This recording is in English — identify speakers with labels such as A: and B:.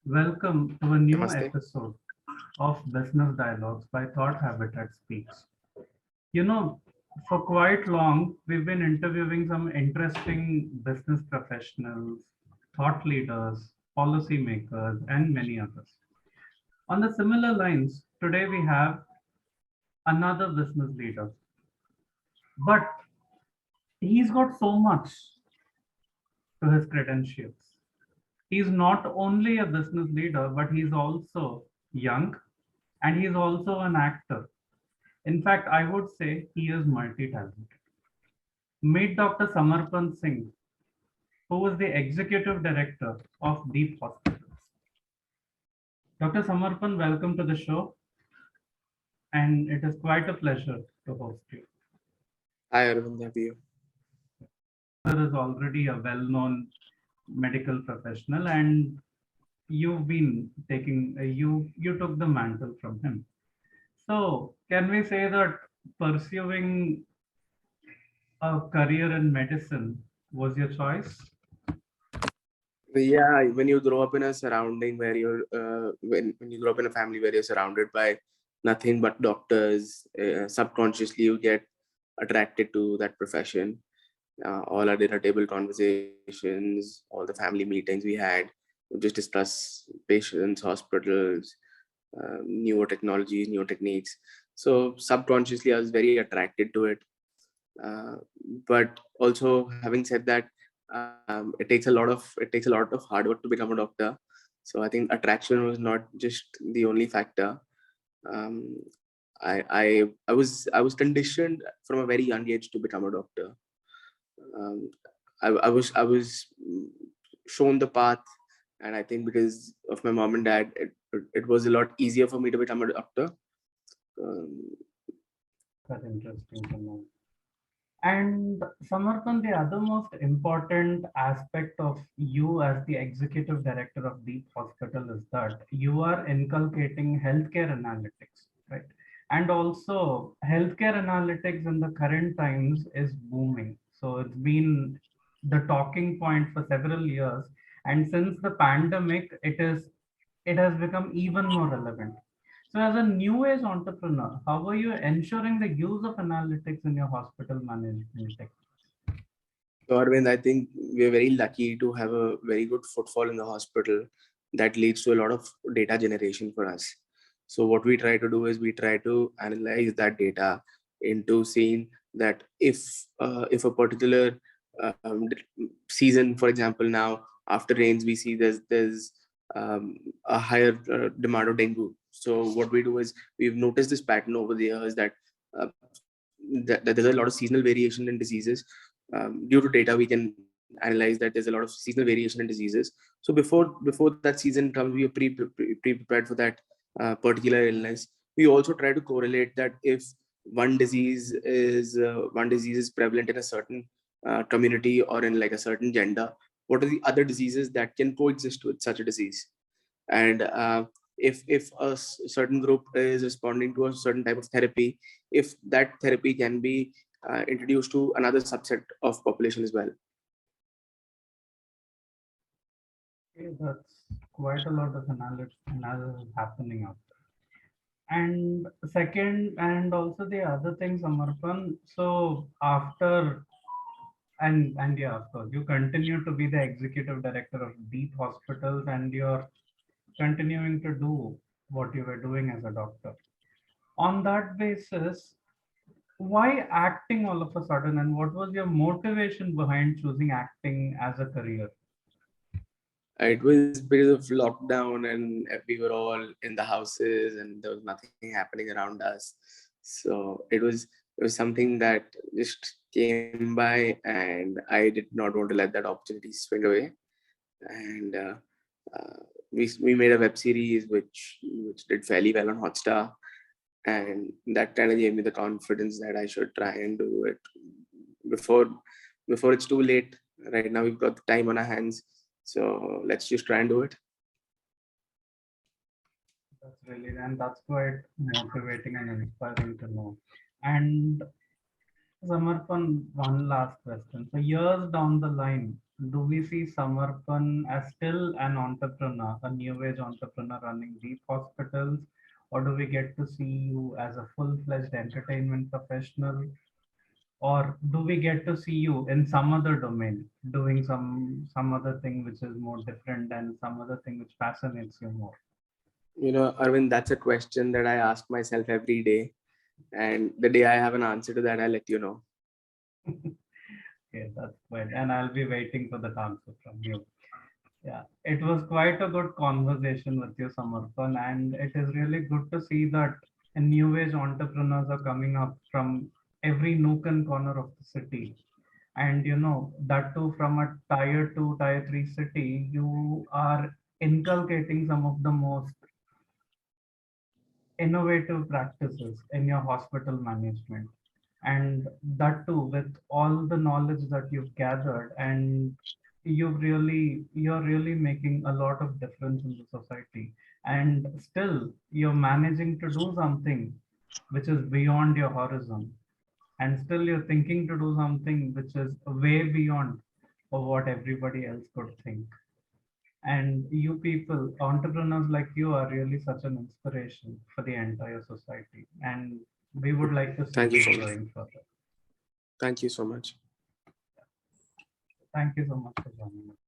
A: Welcome to a new
B: Namaste.
A: episode of Business Dialogues by Thought Habitat Speaks. You know, for quite long, we've been interviewing some interesting business professionals, thought leaders, policymakers, and many others. On the similar lines, today we have another business leader, but he's got so much to his credentials. He's not only a business leader, but he's also young and he's also an actor. In fact, I would say he is multi-talented. Meet Dr. Samarpan Singh, who is the executive director of Deep Hospitals. Dr. Samarpan, welcome to the show, and it is quite a pleasure to host you.
B: Hi, Arvind. How are you?
A: There is already a well-known medical professional, and you've been taking you took the mantle from him. So, can we say that pursuing a career in medicine was your choice?
B: Yeah, when you grow up in a surrounding where when you grow up in a family where you're surrounded by nothing but doctors, subconsciously you get attracted to that profession. All our dinner table conversations, all the family meetings we had, we just discuss patients, hospitals, newer technologies, newer techniques. So subconsciously, I was very attracted to it. Uh, but also, having said that, it takes a lot of hard work to become a doctor. So I think attraction was not just the only factor. Um, I was conditioned from a very young age to become a doctor. Um, I was shown the path, and I think because of my mom and dad, it was a lot easier for me to become a doctor. Um,
A: That's interesting to know. And Samarpan, the other most important aspect of you as the executive director of Deep Hospital is that you are inculcating healthcare analytics, right? And also, healthcare analytics in the current times is booming. So it's been the talking point for several years. And since the pandemic, it has become even more relevant. So, as a new age entrepreneur, how are you ensuring the use of analytics in your hospital management tech?
B: So Arvind, I think we're very lucky to have a very good footfall in the hospital that leads to a lot of data generation for us. So what we try to do is we try to analyze that data into seeing that if a particular season, for example, now after rains, we see there's a higher demand of dengue. So what we do is we've noticed this pattern over the years uh, that there's a lot of seasonal variation in diseases. Due to data, we can analyze that there's a lot of seasonal variation in diseases. So before that season comes, we are pre-prepared for that particular illness. We also try to correlate that if one disease is prevalent in a certain community or in like a certain gender, what are the other diseases that can coexist with such a disease? And if a certain group is responding to a certain type of therapy, if that therapy can be introduced to another subset of population as well.
A: Okay, that's quite a lot of analysis happening out there. And second, and also the other thing, Samarpan. So after and yeah, of course, you continue to be the executive director of Deep Hospitals, and you're continuing to do what you were doing as a doctor. On that basis, why acting all of a sudden, and what was your motivation behind choosing acting as a career?
B: It was because of lockdown, and we were all in the houses, and there was nothing happening around us. So it was something that just came by, and I did not want to let that opportunity swing away. And we made a web series which did fairly well on Hotstar, and that kind of gave me the confidence that I should try and do it before before it's too late. Right now we've got the time on our hands, so let's just try and do it.
A: That's really, and that's quite motivating and inspiring to know. And Samarpan, one last question. So years down the line, do we see Samarpan as still an entrepreneur, a new age entrepreneur running deep hospitals, or do we get to see you as a full-fledged entertainment professional, or do we get to see you in some other domain doing some other thing which is more different and some other thing which fascinates you more?
B: Arvind, that's a question that I ask myself every day. And the day I have an answer to that, I'll let you know.
A: Okay, that's great. And I'll be waiting for the answer from you. Yeah, it was quite a good conversation with you, Samarpan, and it is really good to see that new age entrepreneurs are coming up from every nook and corner of the city. And that too from a tier 2, tier 3 city, you are inculcating some of the most innovative practices in your hospital management, and that too with all the knowledge that you've gathered, and you're really making a lot of difference in the society, and still you're managing to do something which is beyond your horizon, and still you're thinking to do something which is way beyond of what everybody else could think. And you people, entrepreneurs like you, are really such an inspiration for the entire society. And we would like to see
B: Thank you
A: you
B: so much.
A: growing further.
B: Thank you so much.
A: Thank you so much for joining us.